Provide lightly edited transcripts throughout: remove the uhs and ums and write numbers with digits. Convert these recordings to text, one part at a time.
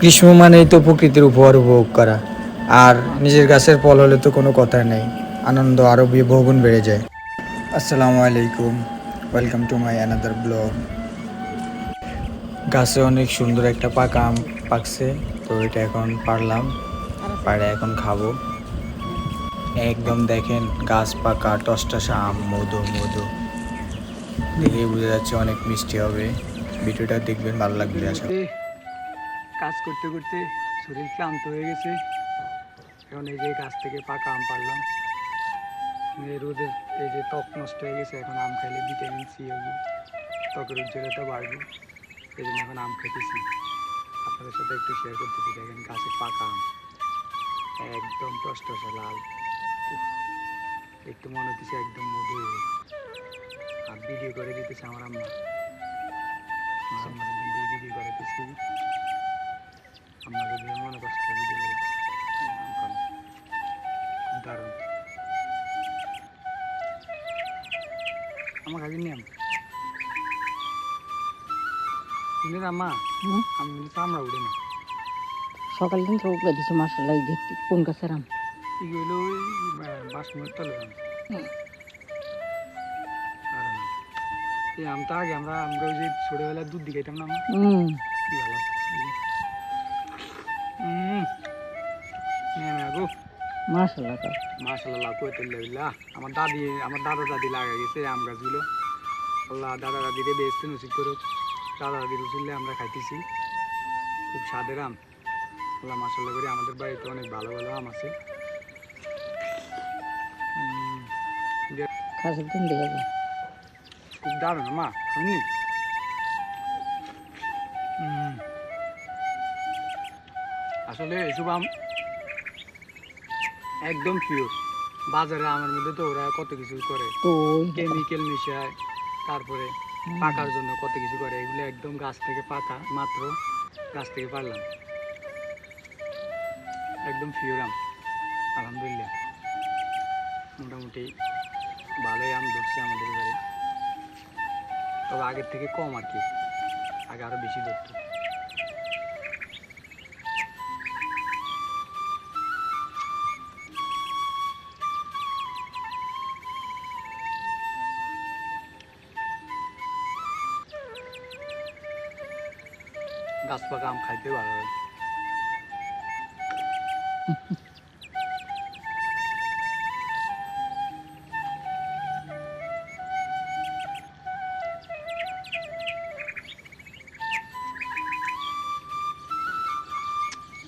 গ্রীষ্ম মানেই তো প্রকৃতির উপহার উপভোগ করা, আর নিজের গাছের ফল হলে তো কোনো কথা নেই, আনন্দ আরও বহুগুণ বেড়ে যায়। আসসালামু আলাইকুম, welcome to my another blog. গাছে অনেক সুন্দর একটা পাকা আম পাকছে, তো এটা এখন পারলাম, পাড়ে এখন খাবো। একদম দেখেন গাছ পাকা টসটসা আম, মধু মধু, দেখেই বোঝা যাচ্ছে অনেক মিষ্টি হবে। ভিডিওটা দেখবেন, ভালো লাগবে আশা করি। কাজ করতে করতে শরীর ক্লান্ত হয়ে গেছে। এখন এই যে গাছ থেকে পাকা আম পারলাম। রোদের এই যে ত্বক নষ্ট হয়ে গেছে, এখন আম খাইলে ভিটামিন সি হবে, ত্বকের উজ্জ্বলতা বাড়বে। এই জন্য এখন আম খাইতেছি, আপনাদের সাথে একটু শেয়ার করতেছি। দেখেন গাছের পাকা আম একদম টসটসে লাল, একটু মনে হচ্ছে একদম মধু। আর ভিডিও করে দিতেছে আমার আম্মা, ভিডিও করে দিচ্ছি। আম্মা যদি মনে কষ্ট ভিডিও করে দিচ্ছি। দারুণ আমার কাছে নিয়ে আম্মা আমি চামড়া উঠে না। সকাল দিন তো উগলে দিছো মাসাল্লাহ। এই যে কোন গাছের আম? কি হইলো ওই বাসমুর তলে আম। আর এই আমটা আগে আমরা আমরা ওই যে ছোটবেলায় দুধ দিয়ে খাইতাম না আমরা, কি ভালো গো। মাসাল্লাহ তো মাশাআল্লাহ কুয়াতুল্লাহ। আমার দাদা দাদি লাগা গেছে আম গাছগুলো। আল্লাহ দাদা দাদিরে বেচতে নসিব করুক। দাদা দাদির উচুল্লে আমরা খাইতেছি, খুব স্বাদের আম। আল্লাহ মাশাআল্লাহ করে আমাদের বাড়িতে অনেক ভালো ভালো আম আছে। খাসের দিন দেখে যায়। খুব দারুণ মা, শুননি? আসলে এসব আম একদম পিওর। বাজারে আমের মধ্যে তো ওরা কত কিছু করে, তো কেমিক্যাল মিশায়, তারপরে পাকার জন্য কত কিছু করে। এগুলো একদম গাছ থেকে পাকা, মাত্র গাছ থেকে পারলাম, একদম পিওর আম। আলহামদুলিল্লাহ মোটামুটি ভালোই আম ধরছে আমাদের বাড়ি, তবে আগের থেকে কম আর কি, আগে আরো বেশি ধরতো। গাছ পাকা আম খাইতে ভালো হয়।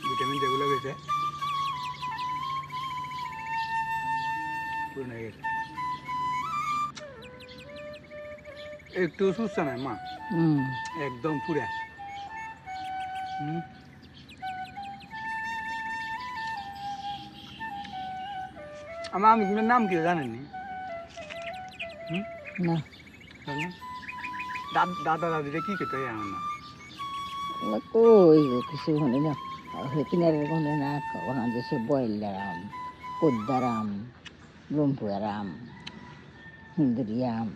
ভিটামিন যেগুলো গেছে পূর্ণ হয়ে গেছে, একটু সুস্থ নাই মা, একদম পুরা। আমার আমগুলোর নাম কি জানেননি? না দাদা দাদিটা কি খেতে হয় আমার না? কই কিছু শুনি না। কিনারের কোনো না ওখানে যে সে বয়েলার আম, পদ্মার আম, ব্রহ্মপুরের আম, হিন্দুরি আম,